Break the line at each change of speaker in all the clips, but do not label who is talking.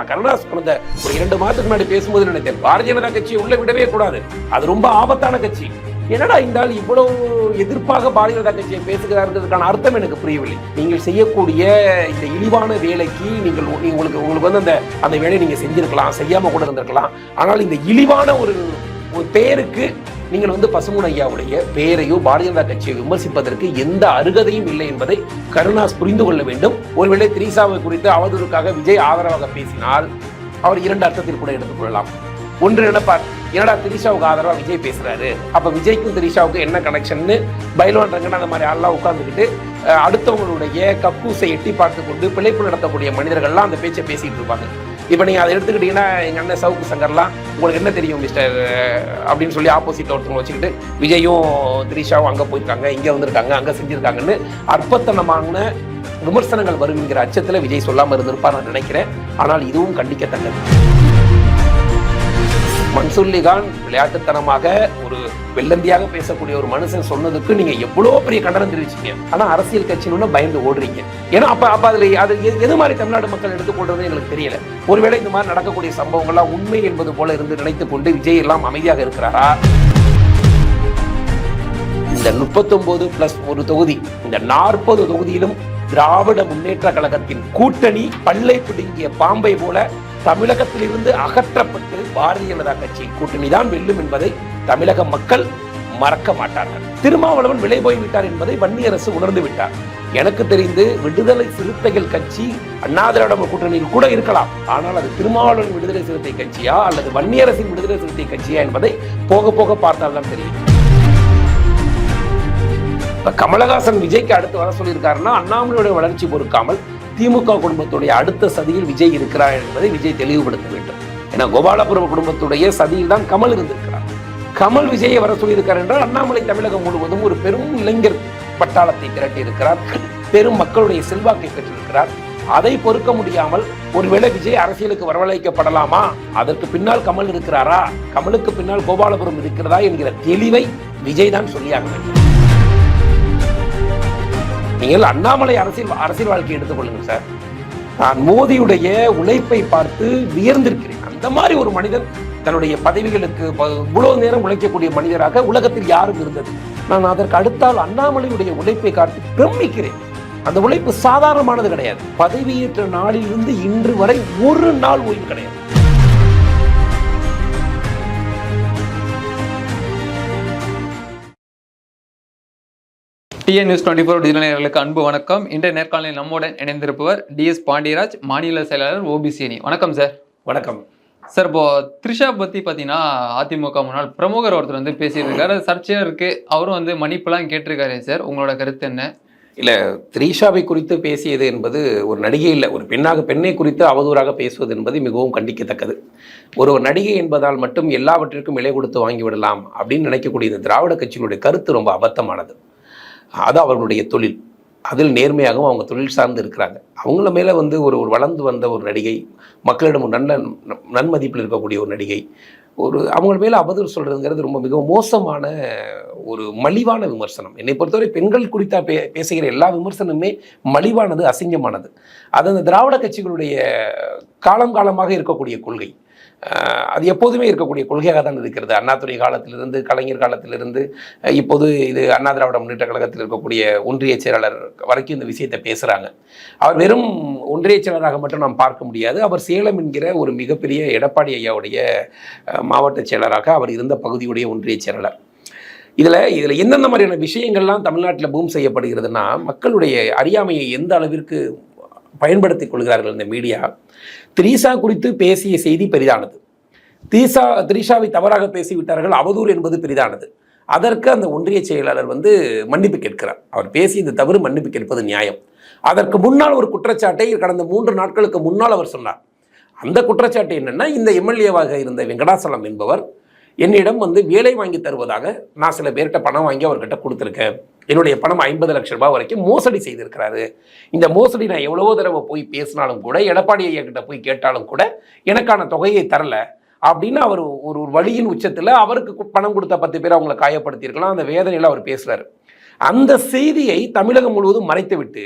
நான் கருணாஸ் கடந்த ஒரு 2 மாதத்துக்கு முன்னாடி பேசும்போது நினைத்தேன், பாரதிய ஜனதா கட்சியை உள்ள விடவே கூடாது, அது ரொம்ப ஆபத்தான கட்சி. என்னடா இந்த ஆள் இவ்வளவு எதிர்ப்பாக பாரதிய ஜனதா கட்சியை பேசுகிறாருன்றதுக்கான அர்த்தம் எனக்கு புரியவில்லை. நீங்கள் செய்யக்கூடிய இந்த இழிவான வேலைக்கு உங்களுக்கு வந்து அந்த வேலையை நீங்க செஞ்சிருக்கலாம், செய்யாம கூட இருந்திருக்கலாம். ஆனால் இந்த இழிவான ஒரு பேருக்கு நீங்கள் வந்து பசும்பொன் ஐயாவுடைய பேரையோ பாரதிய ஜனதா கட்சியை விமர்சிப்பதற்கு எந்த அருகதையும் இல்லை என்பதை கருணாஸ் புரிந்து கொள்ள வேண்டும். ஒருவேளை திரிஷாவை குறித்து அவதூறுக்காக விஜய் ஆதரவாக பேசினால் அவர் 2 அர்த்தத்தில் கூட எடுத்துக் கொள்ளலாம். ஒன்று நினைப்பார், என்னடா திரிஷாவுக்கு ஆதரவா விஜய் பேசுறாரு, அப்ப விஜய்க்கும் திரிஷாவுக்கும் என்ன கனெக்ஷன், பைலவான் ரங்கன் அந்த மாதிரி ஆள்லாம் உட்கார்ந்துக்கிட்டு அடுத்தவங்களுடைய கக்கூசை எட்டி பார்த்து கொண்டு பிழைப்பு நடத்தக்கூடிய மனிதர்கள்லாம் அந்த பேச்சை பேசிட்டு இருப்பாங்க. இப்ப நீங்க அதை எடுத்துக்கிட்டீங்கன்னா, எங்க அண்ணன் சவுக்கு சங்கர்லாம் உங்களுக்கு என்ன தெரியும் மிஸ்டர் அப்படின்னு சொல்லி ஆப்போசிட்ல ஒருத்தவங்க வச்சுக்கிட்டு விஜயும் திரிஷாவும் அங்க போயிருக்காங்க, இங்க வந்திருக்காங்க, அங்க செஞ்சிருக்காங்கன்னு அற்பத்தனமான விமர்சனங்கள் வருங்கிற அச்சத்துல விஜய் சொல்லாம இருந்திருப்பார் நான் நினைக்கிறேன். ஆனால் இதுவும் கண்டிக்கத்தக்கது. மன்சூர் அலிகான் விளையாட்டுத்தனமாக ஒரு வெள்ளந்தியாக பேசக்கூடிய ஒரு மனுஷன் சொன்னதுக்கு நீங்க எவ்வளவு பெரிய கண்டனம் தெரிவிச்சீங்க. ஆனா அரசியல் கட்சின்னு பயந்து ஓடுறீங்க. ஏன்னா அப்ப அது எது மாதிரி தமிழ்நாடு மக்கள் எடுத்துக்கொள்றது எங்களுக்கு தெரியல. ஒருவேளை இந்த மாதிரி நடக்கக்கூடிய சம்பவங்கள்லாம் உண்மை என்பது போல இருந்து நினைத்துக் கொண்டு விஜய் எல்லாம் அமைதியாக இருக்கிறாரா? இந்த 39+1 தொகுதி, இந்த 40 தொகுதியிலும் திராவிட முன்னேற்ற கழகத்தின் கூட்டணி பல்லை பிடுங்கிய பாம்பை போல தமிழகத்திலிருந்து அகற்றப்பட்டு பாரதிய ஜனதா கட்சியின் கூட்டணி தான் வெல்லும் என்பதை தமிழக மக்கள் மறக்க மாட்டார்கள். திருமாவளவன் விலை போய்விட்டார் என்பதை வன்னிய அரசு உணர்ந்து விட்டார். எனக்கு தெரிந்து விடுதலை சிறுத்தைகள் கட்சி அண்ணா திராவிட கூட்டணியில் கூட இருக்கலாம். ஆனால் அது திருமாவளவன் விடுதலை சிறுத்தை கட்சியா அல்லது வன்னிய அரசின் விடுதலை சிறுத்தை கட்சியா என்பதை போக போக பார்த்தால்தான் தெரியும். கமலஹாசன் விஜய்க்கு அடுத்து வர சொல்லியிருக்காருன்னா அண்ணாமலையுடைய வளர்ச்சி பொறுக்காமல் திமுக குடும்பத்துடைய அடுத்த சதியில் விஜய் இருக்கிறார் என்பதை விஜய் தெளிவுபடுத்த வேண்டும். ஏன்னா கோபாலபுரம் குடும்பத்துடைய சதியில் தான் கமல் இருந்திருக்கிறார். கமல் விஜயை வர சொல்லியிருக்கார் என்றால் அண்ணாமலை தமிழகம் முழுவதும் ஒரு பெரும் இளைஞர் பட்டாளத்தை திரட்டி இருக்கிறார், பெரும் மக்களுடைய செல்வாக்கை பெற்றிருக்கிறார். அதை பொறுக்க முடியாமல் ஒருவேளை விஜய் அரசியலுக்கு வரவழைக்கப்படலாமா, அதற்கு பின்னால் கமல் இருக்கிறாரா, கமலுக்கு பின்னால் கோபாலபுரம் இருக்கிறதா என்கிற தெளிவை விஜய் தான் சொல்லியாக வேண்டும். நீங்கள் அண்ணாமலை அரசியல் வாழ்க்கையை எடுத்துக்கொள்ளுங்க சார். நான் மோடியுடைய உழைப்பை பார்த்து வியர்ந்திருக்கிறேன். அந்த மாதிரி ஒரு மனிதன் தன்னுடைய பதவிகளுக்கு இவ்வளவு நேரம் உழைக்கக்கூடிய மனிதராக உலகத்தில் யாரும் இருந்தது. நான் அதற்கு அடுத்தால் அண்ணாமலையுடைய உழைப்பை காட்டி பிரமிக்கிறேன். அந்த உழைப்பு சாதாரணமானது கிடையாது. பதவியேற்ற நாளிலிருந்து இன்று வரை ஒரு நாள் ஓய்வு கிடையாது.
டிஎன் நியூஸ் 24 டிஜிட்டல் நேயர்களுக்கு அன்பு வணக்கம். இன்றைய நேர்காணலில் நம்முடன் இணைந்திருப்பவர் டிஎஸ் பாண்டியராஜ், மாநில செயலாளர் ஓபிசி அணி. வணக்கம் சார்.
வணக்கம்
சார். இப்போ த்ரிஷா பத்தி பார்த்தீங்கன்னா அதிமுக முன்னாள் பிரமுகர் ஒருத்தர் வந்து பேசிட்டு இருக்காரு, சர்ச்சையா இருக்கு. அவரும் வந்து மன்னிப்புலாம் கேட்டிருக்காரு சார், உங்களோட கருத்து என்ன?
இல்ல, த்ரிஷாவை குறித்து பேசியது என்பது ஒரு நடிகை இல்லை, ஒரு பெண்ணை குறித்து அவதூறாக பேசுவது என்பது மிகவும் கண்டிக்கத்தக்கது. ஒரு நடிகை என்பதால் மட்டும் எல்லாவற்றிற்கும் விலை கொடுத்து வாங்கிவிடலாம் அப்படின்னு நினைக்கக்கூடிய இந்த திராவிட கட்சியினுடைய கருத்து ரொம்ப அபத்தமானது. அது அவர்களுடைய தொழில், அதில் நேர்மையாகவும் அவங்க தொழில் சார்ந்து இருக்கிறாங்க. அவங்கள மேலே வந்து ஒரு வளர்ந்து வந்த ஒரு நடிகை, மக்களிடம் ஒரு நன்மதிப்பில் இருக்கக்கூடிய ஒரு நடிகை, அவங்கள மேலே அவதூறு சொல்கிறதுங்கிறது ரொம்ப மிகவும் மோசமான ஒரு மலிவான விமர்சனம். என்னை பொறுத்தவரை பெண்கள் குறித்தா பேசுகிற எல்லா விமர்சனமுமே மலிவானது, அசிங்கமானது. அது அந்த திராவிட கட்சிகளுடைய காலமாக இருக்கக்கூடிய கொள்கை. அது எப்போதுமே இருக்கக்கூடிய கொள்கையாக தான் இருக்கிறது. அண்ணாதுரை காலத்திலிருந்து, கலைஞர் காலத்திலிருந்து, இப்போது இது அண்ணா திராவிட முன்னேற்ற கழகத்தில் இருக்கக்கூடிய ஒன்றிய செயலாளர் வரைக்கும் இந்த விஷயத்தை பேசுகிறாங்க. அவர் வெறும் ஒன்றிய செயலராக மட்டும் நாம் பார்க்க முடியாது. அவர் சேலம் என்கிற ஒரு மிகப்பெரிய எடப்பாடி ஐயாவுடைய மாவட்ட செயலராக அவர் இருந்த பகுதியுடைய ஒன்றிய செயலாளர். இதில் எந்தெந்த மாதிரியான விஷயங்கள்லாம் தமிழ்நாட்டில் பூம் செய்யப்படுகிறதுனா, மக்களுடைய அறியாமையை எந்த அளவிற்கு பயன்படுத்திக் கொள்கிறார்கள் இந்த மீடியா. த்ரிஷா குறித்து பேசிய செய்தி பெரிதானது, த்ரிஷாவை தவறாக பேசிவிட்டார்கள், அவதூறு என்பது பெரிதானது. அதற்கு அந்த ஒன்றிய செயலாளர் வந்து மன்னிப்பு கேட்கிறார். அவர் பேசி இந்த தவறு மன்னிப்பு கேட்பது நியாயம். அதற்கு முன்னால் ஒரு குற்றச்சாட்டை கடந்த 3 நாட்களுக்கு முன்னால் அவர் சொன்னார். அந்த குற்றச்சாட்டு என்னன்னா, இந்த எம்எல்ஏவாக இருந்த வெங்கடாசலம் என்பவர் என்னிடம் வந்து வேலை வாங்கி தருவதாக நான் சில பேர்கிட்ட பணம் வாங்கி அவர்கிட்ட கொடுத்துருக்கேன். என்னுடைய பணம் 50 லட்சம் ரூபாய் வரைக்கும் மோசடி செய்திருக்கிறாரு. இந்த மோசடி நான் எவ்வளவோ தடவை போய் பேசினாலும் கூட, எடப்பாடி ஐயா கிட்ட போய் கேட்டாலும் கூட எனக்கான தொகையை தரல அப்படின்னு அவர் ஒரு வழியின் உச்சத்தில் அவருக்கு பணம் கொடுத்த 10 பேர் அவங்களை காயப்படுத்தியிருக்கலாம். அந்த வேதனையில் அவர் பேசுகிறார். அந்த செய்தியை தமிழகம் முழுவதும் மறைத்து விட்டு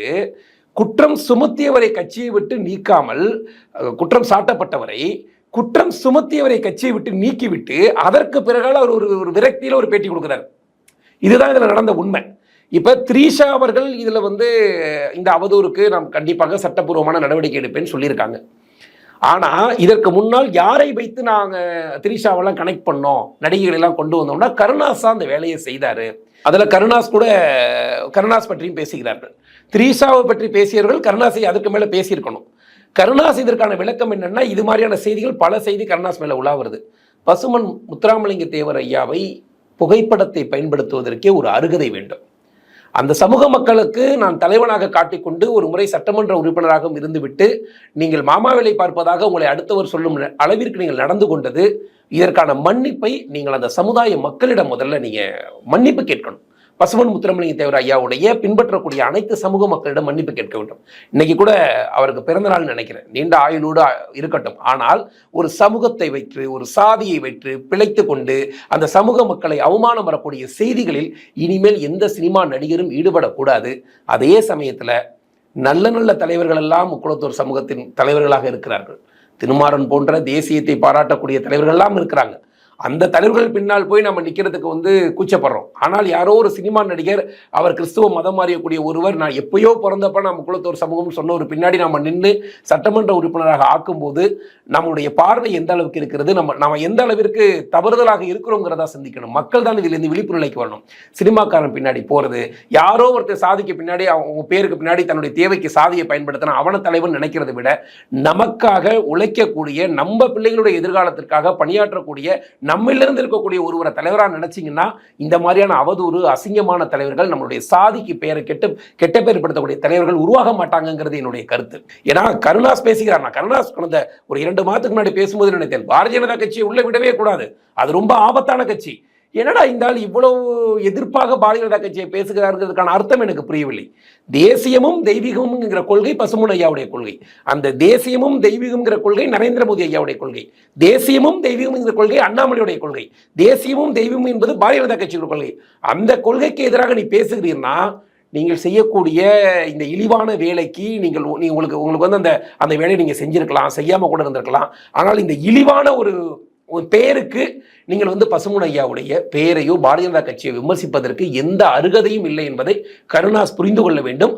குற்றம் சுமத்தியவரை கட்சியை விட்டு நீக்காமல், குற்றம் சாட்டப்பட்டவரை குற்றம் சுமத்தியவரை கட்சியை விட்டு நீக்கிவிட்டு அதற்கு பிறகு அவர் ஒரு விரக்தியில் ஒரு பேட்டி கொடுக்கிறார். இதுதான் இதில் நடந்த உண்மை. இப்போ த்ரீஷா அவர்கள் இதில் இந்த அவதூறுக்கு நாம் கண்டிப்பாக சட்டப்பூர்வமான நடவடிக்கை எடுப்பேன்னு சொல்லியிருக்காங்க. ஆனால் இதற்கு முன்னால் யாரை வைத்து நாங்கள் த்ரீஷாவெல்லாம் கனெக்ட் பண்ணோம், நடிகைகளெல்லாம் கொண்டு வந்தோம்னா கருணாஸ் தான் அந்த வேலையை செய்தார். அதில் கருணாஸ் பற்றியும் பேசுகிறார்கள். த்ரீஷாவை பற்றி பேசியவர்கள் கருணாஸை அதுக்கு மேலே பேசியிருக்கணும். கருணாஸ் இதற்கான விளக்கம் என்னென்னா, இது மாதிரியான செய்திகள் பல செய்தி கருணாஸ் மேலே உலாவுறது. பசுமன் முத்துராமலிங்க தேவர் ஐயாவை புகைப்படத்தை பயன்படுத்துவதற்கே ஒரு அருகதை வேண்டும். அந்த சமூக மக்களுக்கு நான் தலைவனாக காட்டிக்கொண்டு ஒரு முறை சட்டமன்ற உறுப்பினராகவும் இருந்துவிட்டு நீங்கள் மாமா வேலை பார்ப்பதாக உங்களை அடுத்தவர் சொல்லும் அளவிற்கு நீங்கள் நடந்து கொண்டது, இதற்கான மன்னிப்பை நீங்கள் அந்த சமுதாய மக்களிடம் முதல்ல நீங்கள் மன்னிப்பு கேட்கணும். பசுமன் முத்துராமலிங்க தேவர் ஐயாவுடைய பின்பற்றக்கூடிய அனைத்து சமூக மக்களிடம் மன்னிப்பு கேட்க வேண்டும். இன்னைக்கு கூட அவருக்கு பிறந்த நாள் நினைக்கிறேன், நீண்ட ஆயுளோடு இருக்கட்டும். ஆனால் ஒரு சமூகத்தை வைத்து, ஒரு சாதியை வைத்து பிழைத்து கொண்டு அந்த சமூக மக்களை அவமானம் வரக்கூடிய செய்திகளில் இனிமேல் எந்த சினிமா நடிகரும் ஈடுபடக்கூடாது. அதே சமயத்தில் நல்ல நல்ல தலைவர்கள் எல்லாம் முக்குளத்தூர் சமூகத்தின் தலைவர்களாக இருக்கிறார்கள். திருமாறன் போன்ற தேசியத்தை பாராட்டக்கூடிய தலைவர்கள் எல்லாம் இருக்கிறாங்க. அந்த தலைவர்கள் பின்னால் போய் நம்ம நிற்கிறதுக்கு கூச்சப்படுறோம். ஆனால் யாரோ ஒரு சினிமா நடிகர், அவர் கிறிஸ்துவ மதம் மாறியக்கூடிய ஒருவர், நான் எப்பயோ பிறந்தப்ப நம்ம குலத்தோர் சமூகம் சொன்ன ஒரு பின்னாடி நம்ம நின்று சட்டமன்ற உறுப்பினராக ஆக்கும்போது நம்முடைய பார்வை எந்த அளவுக்கு இருக்கிறது, நம்ம எந்த அளவிற்கு தவறுதலாக இருக்கிறோங்கிறதா சிந்திக்கணும். மக்கள் தான் இதிலிருந்து விழிப்பு நிலைக்கு வரணும். சினிமாக்காரன் பின்னாடி போகிறது, யாரோ ஒருத்தர் சாதிக்கு பின்னாடி அவங்க பேருக்கு பின்னாடி தன்னுடைய தேவைக்கு சாதியை பயன்படுத்தினா அவன தலைவன் நினைக்கிறத விட, நமக்காக உழைக்கக்கூடிய, நம்ம பிள்ளைகளுடைய எதிர்காலத்திற்காக பணியாற்றக்கூடிய, நம்மளிருந்து இருக்கக்கூடிய ஒருவரை தலைவராக நினைச்சிங்கன்னா இந்த மாதிரியான அவதூறு அசிங்கமான தலைவர்கள், நம்மளுடைய சாதிக்கு பெயரை கெட்ட பெயர் படுத்தக்கூடிய தலைவர்கள் உருவாக மாட்டாங்கிறது என்னுடைய கருத்து. ஏன்னா கருணாஸ் பேசுகிறார். நான் கருணாஸ் கடந்த ஒரு 2 மாதத்துக்கு முன்னாடி பேசும்போது நினைத்தேன், பாரதிய ஜனதா கட்சியை உள்ள விடவே கூடாது, அது ரொம்ப ஆபத்தான கட்சி. என்னடா இந்த ஆள் இவ்வளவு எதிர்ப்பாக பாரதிய ஜனதா கட்சியை பேசுகிறாருங்கிறதுக்கான அர்த்தம் எனக்கு புரியவில்லை. தேசியமும் தெய்வீகம்ங்கிற கொள்கை பசுமன் ஐயாவுடைய கொள்கை. அந்த தேசியமும் தெய்வீகம்ங்கிற கொள்கை நரேந்திர மோடி ஐயாவுடைய கொள்கை. தேசியமும் தெய்வீகம்ங்கிற கொள்கை அண்ணாமலையுடைய கொள்கை. தேசியமும் தெய்வீகமும் என்பது பாரதிய ஜனதா கட்சியோட கொள்கை. அந்த கொள்கைக்கு எதிராக நீ பேசுகிறீன்னா நீங்கள் செய்யக்கூடிய இந்த இழிவான வேலைக்கு உங்களுக்கு அந்த வேலையை நீங்கள் செஞ்சிருக்கலாம், செய்யாமல் கூட இருந்திருக்கலாம். ஆனால் இந்த இழிவான ஒரு பெயருக்கு நீங்கள் பசுமன் ஐயாவுடைய பெயரையோ பாரதிய ஜனதா கட்சியை விமர்சிப்பதற்கு எந்த அருகதையும் இல்லை என்பதை கருணாஸ் புரிந்து கொள்ள வேண்டும்.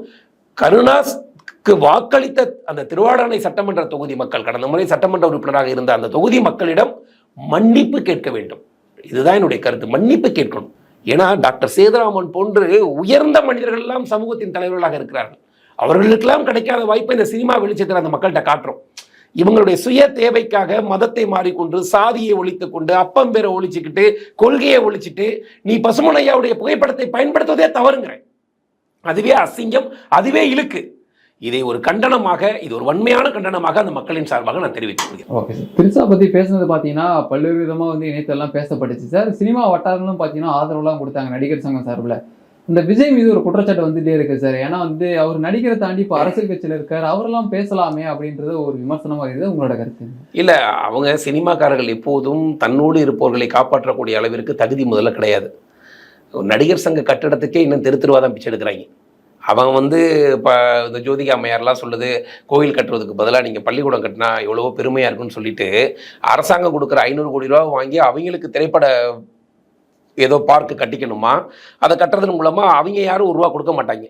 கருணாஸ்க்கு வாக்களித்த அந்த திருவாடானை சட்டமன்ற தொகுதி மக்கள், கடந்த முறை சட்டமன்ற உறுப்பினராக இருந்த அந்த தொகுதி மக்களிடம் மன்னிப்பு கேட்க வேண்டும். இதுதான் என்னுடைய கருத்து, மன்னிப்பு கேட்கணும். ஏன்னா டாக்டர் சேதுராமன் போன்று உயர்ந்த மனிதர்கள் எல்லாம் சமூகத்தின் தலைவர்களாக இருக்கிறார்கள். அவர்களுக்கெல்லாம் கிடைக்காத வாய்ப்பை இந்த சினிமா வெளிச்சத்தில் அந்த மக்கள்கிட்ட காட்டுறோம். இவங்களுடைய சுய தேவைக்காக மதத்தை மாறிக்கொண்டு, சாதியை ஒழித்து கொண்டு, அப்பம் பேரை ஒழிச்சுக்கிட்டு, கொள்கையை ஒழிச்சிட்டு நீ பசுமன் ஐயாவுடைய புகைப்படத்தை பயன்படுத்துவதே தவறுங்கிறேன். அதுவே அசிங்கம், அதுவே இழுக்கு. இதை ஒரு கண்டனமாக, இது ஒரு வன்மையான கண்டனமாக அந்த மக்களின் சார்பாக நான் தெரிவித்துக் கொள்கிறேன்.
Okay sir. திரிஷா பத்தி பேசுனது பார்த்தீங்கன்னா பல்வேறு விதமாக இணையத்தெல்லாம் பேசப்பட்டுச்சு சார். சினிமா வட்டாரங்களும் பார்த்தீங்கன்னா ஆதரவுலாம் கொடுத்தாங்க நடிகர் சங்கம் சார்பில். இந்த விஜய் மீது ஒரு குற்றச்சாட்டு வந்துட்டே இருக்கு சார். ஏன்னா அவர் நடிகரை தாண்டி இப்போ அரசியல் கட்சியில் இருக்கார், அவரெல்லாம் பேசலாமே அப்படின்றது ஒரு விமர்சனமாக இருக்குது. உங்களோட கருத்து
இல்லை, அவங்க சினிமாக்காரர்கள் எப்போதும் தன்னோடு இருப்பவர்களை காப்பாற்றக்கூடிய அளவிற்கு தகுதி முதல்ல கிடையாது. நடிகர் சங்க கட்டடத்துக்கே இன்னும் தெருவாதான் பிச்சை எடுக்கிறாங்க. அவங்க இப்போ இந்த ஜோதிகா அம்மையார்லாம் சொல்லுது, கோயில் கட்டுறதுக்கு பதிலாக நீங்கள் பள்ளிக்கூடம் கட்டினா எவ்வளவோ பெருமையாக இருக்குன்னு சொல்லிட்டு அரசாங்கம் கொடுக்குற 500 கோடி ரூபா வாங்கி அவங்களுக்கு திரைப்பட ஏதோ பார்க்கு கட்டிக்கணுமா, அதை கட்டுறதன் மூலமாக அவங்க யாரும் ரூபா கொடுக்க மாட்டாங்க.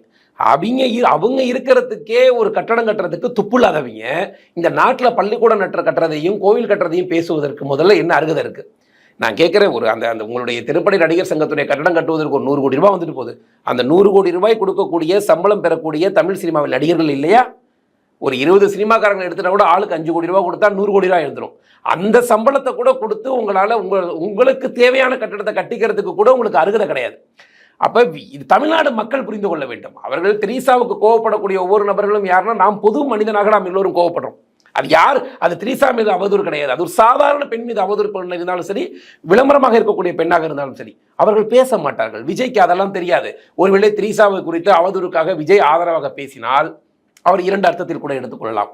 அவங்க இருக்கிறதுக்கே ஒரு கட்டடம் கட்டுறதுக்கு துப்பு இல்லாதவங்க இந்த நாட்டில் பள்ளிக்கூடம் கட்டுறதையும் கோவில் கட்டுறதையும் பேசுவதற்கு முதல்ல என்ன அருகதை இருக்குது? நான் கேட்குறேன், அந்த உங்களுடைய திரைப்பட நடிகர் சங்கத்துடைய கட்டடம் கட்டுவதற்கு ஒரு 100 கோடி ரூபாய் வந்துட்டு போகுது. அந்த 100 கோடி ரூபாய் கொடுக்கக்கூடிய சம்பளம் பெறக்கூடிய தமிழ் சினிமாவில் நடிகர்கள் இல்லையா? ஒரு 20 சினிமாக்காரங்களை எடுத்துட்டா கூட ஆளுக்கு 5 கோடி ரூபாய் கொடுத்தா 100 கோடி ரூபாய் எழுந்துடும். அந்த சம்பளத்தை கூட கொடுத்து உங்களால் உங்களுக்கு தேவையான கட்டடத்தை கட்டிக்கிறதுக்கு கூட உங்களுக்கு அருகதை கிடையாது. அப்போ இது தமிழ்நாடு மக்கள் புரிந்து கொள்ள வேண்டும். அவர்கள் திரிசாவுக்கு கோவப்படக்கூடிய ஒவ்வொரு நபர்களும் யாருன்னா, நாம் பொது மனிதனாக நாம் எல்லோரும் கோவப்படுறோம். அது யார்? அது திரிசா மீது அவதூறு கிடையாது. அது ஒரு சாதாரண பெண் மீது அவதூறு பெண் இருந்தாலும் சரி, விளம்பரமாக இருக்கக்கூடிய பெண்ணாக இருந்தாலும் சரி, அவர்கள் பேச மாட்டார்கள். விஜய்க்கு அதெல்லாம் தெரியாது. ஒருவேளை திரிசாவை குறித்து அவதூறுக்காக விஜய் ஆதரவாக பேசினால் அவர் 2 அர்த்தத்தில் கூட எடுத்துக்கொள்ளலாம்.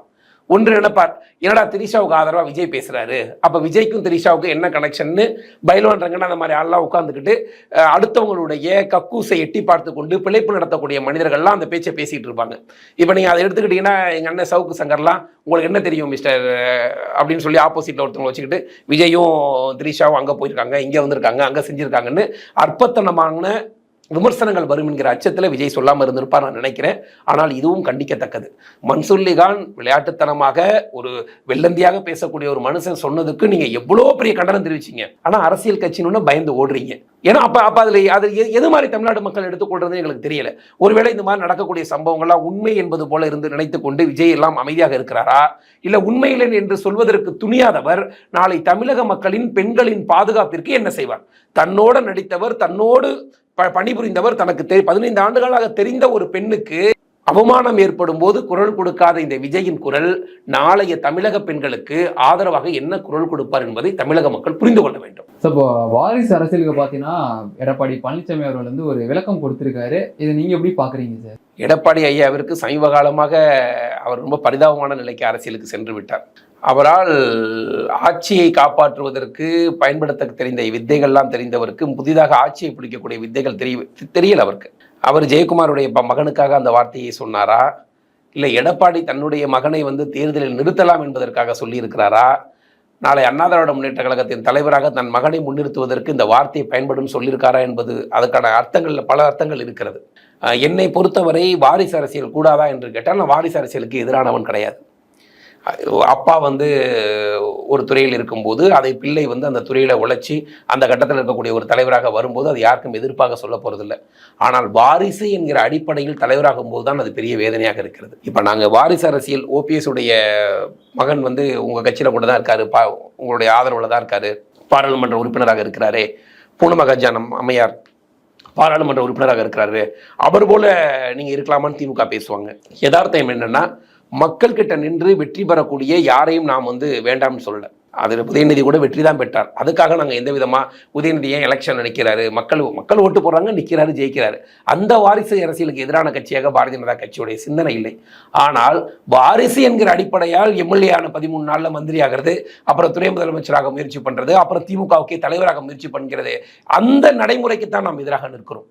ஒன்று நினைப்பார், என்னடா திரிஷாவுக்கு ஆதரவா விஜய் பேசுறாரு, அப்ப விஜய்க்கும் திரிஷாவுக்கும் என்ன கனெக்ஷன்னு பைல்வான் ரங்கன் அந்த மாதிரி ஆள்லாம் உட்காந்துக்கிட்டு அடுத்தவங்களுடைய கக்கூசை எட்டி பார்த்து கொண்டு பிழைப்பு நடத்தக்கூடிய மனிதர்கள்லாம் அந்த பேச்சை பேசிட்டு இருப்பாங்க. இப்போ நீங்க அதை எடுத்துக்கிட்டீங்கன்னா எங்க அண்ணன் சவுக்கு சங்கர்லாம் உங்களுக்கு என்ன தெரியும் மிஸ்டர் அப்படின்னு சொல்லி ஆப்போசிட்ல ஒருத்தவங்க வச்சுக்கிட்டு விஜயும் திரிஷாவும் அங்க போயிருக்காங்க, இங்க வந்திருக்காங்க, அங்க செஞ்சிருக்காங்கன்னு அற்பத்தனமான விமர்சனங்கள் வரும் என்கிற அச்சத்தில் விஜய் சொல்லாமல் இருந்திருப்பார் நான் நினைக்கிறேன். ஆனால் இதுவும் கண்டிக்கத்தக்கது. மன்சூர் அலிகான் விளையாட்டுத்தனமாக ஒரு வெள்ளந்தியாக பேசக்கூடிய ஒரு மனுஷன் சொன்னதுக்கு நீங்க எவ்வளோ பெரிய கண்டனம் தெரிவிச்சீங்க. ஆனால் அரசியல் கட்சின்னு பயந்து ஓடுறீங்க. ஏன்னா அப்ப அது எது மாதிரி தமிழ்நாடு மக்கள் எடுத்துக்கொள்றது எங்களுக்கு தெரியல. ஒருவேளை இந்த மாதிரி நடக்கக்கூடிய சம்பவங்கள்லாம் உண்மை என்பது போல இருந்து நினைத்துக் கொண்டு விஜய் எல்லாம் அமைதியாக இருக்கிறாரா, இல்ல உண்மையிலே என்று சொல்வதற்கு துணியாதவர் நாளை தமிழக மக்களின் பெண்களின் பாதுகாப்பிற்கு என்ன செய்வார்? தன்னோட நடித்தவர், தன்னோடு பணிபுரிந்தவர், தனக்கு 15 ஆண்டுகளாக தெரிந்த ஒரு பெண்ணுக்கு அவமானம் ஏற்படும் போது குரல் கொடுக்காத இந்த விஜயின் குரல் நாளைய தமிழக பெண்களுக்கு ஆதரவாக என்ன குரல் கொடுப்பார் என்பதை தமிழக மக்கள் புரிந்து கொள்ள வேண்டும்.
இப்போ வாரிசு அரசியலுக்கு பார்த்தீங்கன்னா எடப்பாடி பழனிசாமி அவர்கள் வந்து ஒரு விளக்கம் கொடுத்திருக்காரு. இதை நீங்க எப்படி பாக்குறீங்க சார்?
எடப்பாடி ஐயாவிற்கு சமீப காலமாக அவர் ரொம்ப பரிதாபமான நிலைக்கு அரசியலுக்கு சென்று விட்டார். அவரால் ஆட்சியை காப்பாற்றுவதற்கு பயன்படுத்த தெரிந்த வித்தைகள்லாம் தெரிந்தவருக்கு புதிதாக ஆட்சியை பிடிக்கக்கூடிய வித்தைகள் தெரியல அவருக்கு. அவர் ஜெயக்குமாருடைய மகனுக்காக அந்த வார்த்தையை சொன்னாரா, இல்லை எடப்பாடி தன்னுடைய மகனை வந்து தேர்தலில் நிறுத்தலாம் என்பதற்காக சொல்லியிருக்கிறாரா, நாளை அண்ணா திராவிட முன்னேற்ற கழகத்தின் தலைவராக தன் மகனை முன்னிறுத்துவதற்கு இந்த வார்த்தை பயன்படும் சொல்லியிருக்காரா என்பது அதுக்கான அர்த்தங்களில் பல அர்த்தங்கள் இருக்கிறது. என்னை பொறுத்தவரை வாரிசு அரசியல் கூடாதா என்று கேட்டால் நான் வாரிசு அரசியலுக்கு எதிரானவன் கிடையாது. அப்பா வந்து ஒரு துறையில் இருக்கும்போது அதை பிள்ளை வந்து அந்த துறையில் உழைச்சி அந்த கட்டத்தில் இருக்கக்கூடிய ஒரு தலைவராக வரும்போது அது யாருக்கும் எதிர்ப்பாக சொல்ல போகிறதில்லை. ஆனால் வாரிசு என்கிற அடிப்படையில் தலைவராகும் போது தான் அது பெரிய வேதனையாக இருக்கிறது. இப்போ நாங்கள் வாரிசு அரசியல் ஓபிஎஸ் உடைய மகன் வந்து உங்கள் கட்சியில் கூட தான் இருக்காரு, உங்களுடைய ஆதரவில் தான் இருக்காரு, பாராளுமன்ற உறுப்பினராக இருக்கிறாரே, பூனமகாஜானம் அம்மையார் பாராளுமன்ற உறுப்பினராக இருக்கிறாரு, அவர் போல நீங்கள் இருக்கலாமான்னு திமுக பேசுவாங்க. யதார்த்தம் என்னென்னா மக்கள் கிட்ட நின்று வெற்றி பெறக்கூடிய யாரையும் நாம் வந்து வேண்டாம்னு சொல்லலை. அதில் உதயநிதி கூட வெற்றி தான் பெற்றார். அதுக்காக நாங்கள் எந்த விதமாக உதயநிதி ஏன் எலெக்ஷன் நினைக்கிறாரு, மக்கள் ஓட்டு போடுறாங்க, நிற்கிறாரு, ஜெயிக்கிறாரு, அந்த வாரிசு அரசியலுக்கு எதிரான கட்சியாக பாரதிய ஜனதா கட்சியுடைய சிந்தனை இல்லை. ஆனால் வாரிசு என்கிற அடிப்படையால் எம்எல்ஏ ஆன 13 நாளில் மந்திரி ஆகிறது, அப்புறம் துணை முதலமைச்சராக முயற்சி பண்ணுறது, அப்புறம் திமுகவுக்கே தலைவராக முயற்சி பண்ணுகிறது, அந்த நடைமுறைக்கு தான் நாம் எதிராக நிற்கிறோம்.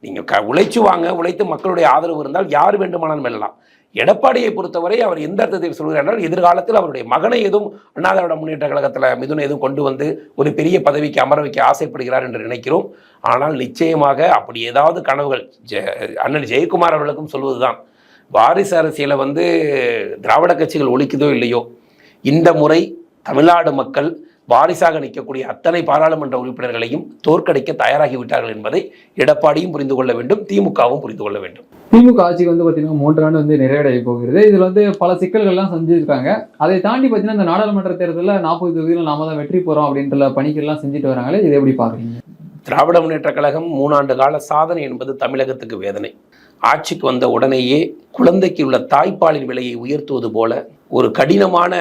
நீங்கள் உழைச்சு வாங்க, உழைத்து மக்களுடைய ஆதரவு இருந்தால் யார் வேண்டுமானாலும் வெல்லலாம். எடப்பாடியை பொறுத்தவரை அவர் எந்த அர்த்தத்தில் சொல்கிறார் என்றால் எதிர்காலத்தில் அவருடைய மகனை எதுவும் அண்ணா திராவிட முன்னேற்ற கழகத்தில் மிதுனை எதுவும் கொண்டு வந்து ஒரு பெரிய பதவிக்கு அமர வைக்க ஆசைப்படுகிறார் என்று நினைக்கிறோம். ஆனால் நிச்சயமாக அப்படி ஏதாவது கனவுகள் அண்ணன் ஜெயக்குமார் அவர்களுக்கும் சொல்வதுதான், வாரிசு அரசியலை வந்து திராவிட கட்சிகள் ஒழிக்குதோ இல்லையோ, இந்த முறை தமிழ்நாடு மக்கள் வாரிசாக நிற்கக்கூடிய அத்தனை பாராளுமன்ற உறுப்பினர்களையும் தோற்கடிக்க தயாராகிவிட்டார்கள் என்பதை எடப்பாடியும் புரிந்து கொள்ள வேண்டும், திமுகவும் புரிந்து கொள்ள வேண்டும்.
திமுக ஆட்சிக்கு வந்து பார்த்தீங்கன்னா 3 ஆண்டு வந்து நிறைவடைய போகிறது. இதில் வந்து பல சிக்கல்கள்லாம் செஞ்சுருக்காங்க. அதை தாண்டி பார்த்தீங்கன்னா இந்த நாடாளுமன்ற தேர்தலில் 40 தொகுதியில் நாம தான் வெற்றி போகிறோம் அப்படின்ற பணிகள்லாம் செஞ்சுட்டு வராங்களே, இதை எப்படி பார்க்குறீங்க?
திராவிட முன்னேற்ற கழகம் 3 ஆண்டு கால சாதனை என்பது தமிழகத்துக்கு வேதனை. ஆட்சிக்கு வந்த உடனேயே குழந்தைக்கு உள்ள தாய்ப்பாலின் விலையை உயர்த்துவது போல ஒரு கடினமான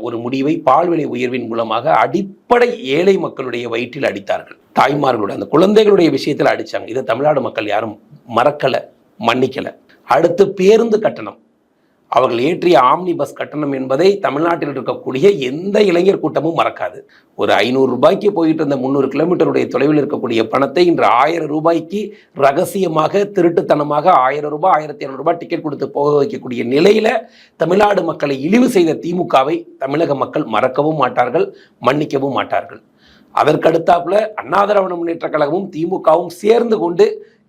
ஒரு முடிவை பால் விலை உயர்வின் மூலமாக அடிப்படை ஏழை மக்களுடைய வயிற்றில் அடித்தார்கள். தாய்மார்களுடைய அந்த குழந்தைகளுடைய விஷயத்தில் அடித்தாங்க. இதை தமிழ்நாடு மக்கள் யாரும் மறக்கலை, மன்னிக்கலை. அடுத்து பேருந்து கட்டணம், அவர்கள் ஏற்றிய ஆம்னி பஸ் கட்டணம் என்பதை தமிழ்நாட்டில் இருக்கக்கூடிய எந்த இளைஞர் கூட்டமும் மறக்காது. ஒரு 500 ரூபாய்க்கு போயிட்டு இருந்த 300 கிலோமீட்டருடைய தொலைவில் இருக்கக்கூடிய பணத்தை இன்று 1000 ரூபாய்க்கு ரகசியமாக திருட்டுத்தனமாக 1000 ரூபாய் 1200 ரூபாய் டிக்கெட் கொடுத்து போக வைக்கக்கூடிய நிலையில தமிழ்நாடு மக்களை இழிவு செய்த திமுகவை தமிழக மக்கள் மறக்கவும் மாட்டார்கள், மன்னிக்கவும் மாட்டார்கள். அதற்கடுத்தாப்புல அண்ணா திராவிட முன்னேற்ற கழகமும் திமுகவும் சேர்ந்து கொண்டு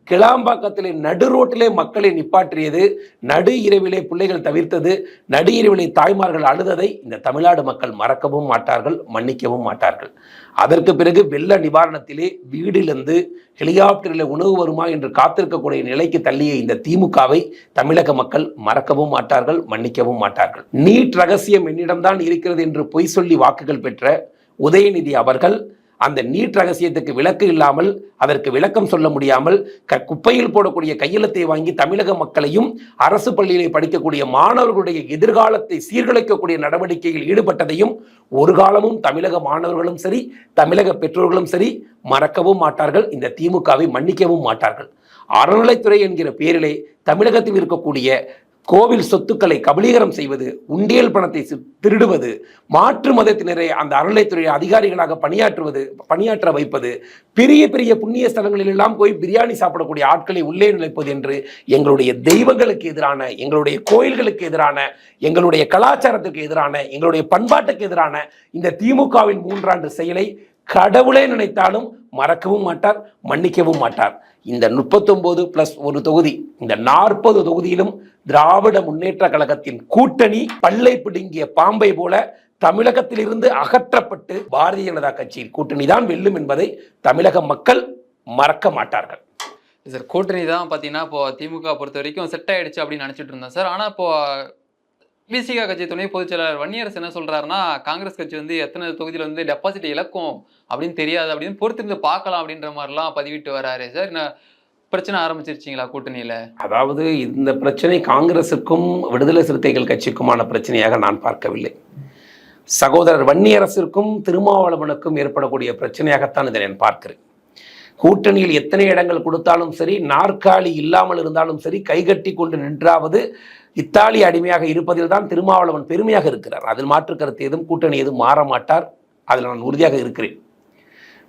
கிளாம்பாக்கத்திலே நடு ரோட்டிலே மக்களை நிப்பாற்றியது, நடு இரவிலே பிள்ளைகள் தவிர்த்தது, நடு இரவிலே தாய்மார்கள் அழுததை இந்த தமிழ்நாடு மக்கள் மறக்கவும் மாட்டார்கள், மன்னிக்கவும் மாட்டார்கள். அதற்கு பிறகு வெள்ள நிவாரணத்திலே வீடிலிருந்து ஹெலிகாப்டரில் உணவு வருமா என்று காத்திருக்கக்கூடிய நிலைக்கு தள்ளிய இந்த திமுகவை தமிழக மக்கள் மறக்கவும் மாட்டார்கள், மன்னிக்கவும் மாட்டார்கள். நீட் ரகசியம் என்னிடம்தான் இருக்கிறது என்று பொய் சொல்லி வாக்குகள் பெற்ற உதயநிதி அவர்கள் அந்த நீட் ரகசியத்துக்கு விளக்கு இல்லாமல், அதற்கு விளக்கம் சொல்ல முடியாமல் குப்பையில் போடக்கூடிய கையெழுத்தை வாங்கி தமிழக மக்களையும் அரசு பள்ளியிலே படிக்கக்கூடிய மாணவர்களுடைய எதிர்காலத்தை சீர்குலைக்கக்கூடிய நடவடிக்கையில் ஈடுபட்டதையும் ஒரு காலமும் தமிழக மாணவர்களும் சரி, தமிழக பெற்றோர்களும் சரி மறக்கவும் மாட்டார்கள், இந்த திமுகவை மன்னிக்கவும் மாட்டார்கள். அறநிலைத்துறை என்கிற பெயரிலே தமிழகத்தில் இருக்கக்கூடிய கோவில் சொத்துக்களை கபலீகரம் செய்வது, உண்டியல் பணத்தை திருடுவது, மாற்று மதத்தினரை அந்த அறநிலைத்துறை அதிகாரிகளாக பணியாற்ற வைப்பது, பெரிய பெரிய புண்ணிய ஸ்தலங்களில் எல்லாம் போய் பிரியாணி சாப்பிடக்கூடிய ஆட்களை உள்ளே நுழைப்பது என்று எங்களுடைய தெய்வங்களுக்கு எதிரான, எங்களுடைய கோயில்களுக்கு எதிரான, எங்களுடைய கலாச்சாரத்துக்கு எதிரான, எங்களுடைய பண்பாட்டுக்கு எதிரான இந்த திமுகவின் 3 ஆண்டு செயலை கடவுளே நினைத்தாலும் மறக்கவும் மாட்டார், மன்னிக்கவும் மாட்டார். இந்த 39+1 தொகுதி, இந்த 40 தொகுதியிலும் திராவிட முன்னேற்ற கழகத்தின் கூட்டணி பல்லை பிடுங்கிய பாம்பை போல தமிழகத்திலிருந்து அகற்றப்பட்டு பாரதிய ஜனதா கட்சியின் கூட்டணி தான் வெல்லும் என்பதை தமிழக மக்கள் மறக்க மாட்டார்கள்.
சார், கூட்டணி தான் பார்த்தீங்கன்னா இப்போ திமுக பொறுத்த வரைக்கும் செட் ஆயிடுச்சு அப்படின்னு நினச்சிட்டு இருந்தேன் சார். ஆனால் இப்போ விசிக கட்சி துணை பொதுச் செயலாளர் வன்னியரசு என்ன சொல்றாருன்னா, காங்கிரஸ் கட்சி வந்து எத்தனை தொகுதியில் வந்து டெபாசிட் இழக்கும் அப்படின்னு தெரியாது, அப்படின்னு பொறுத்திருந்து பார்க்கலாம் அப்படின்ற மாதிரிலாம் பதிவிட்டு வராரு சார். என்ன பிரச்சனை ஆரம்பிச்சிருச்சிங்களா கூட்டணியில?
அதாவது இந்த பிரச்சனை காங்கிரசுக்கும் விடுதலை சிறுத்தைகள் கட்சிக்குமான பிரச்சனையாக நான் பார்க்கவில்லை. சகோதரர் வன்னியரசிற்கும் திருமாவளவனுக்கும் ஏற்படக்கூடிய பிரச்சனையாகத்தான் இதை நான் பார்க்கிறேன். கூட்டணியில் எத்தனை இடங்கள் கொடுத்தாலும் சரி, நாற்காலி இல்லாமல் இருந்தாலும் சரி, கைகட்டி கொண்டு நின்றாவது இத்தாலி அடிமையாக இருப்பதில் தான் திருமாவளவன் பெருமையாக இருக்கிறார். அதில் மாற்று கருத்து எதுவும் கூட்டணி எதுவும் மாற மாட்டார். அதில் நான் உறுதியாக இருக்கிறேன்.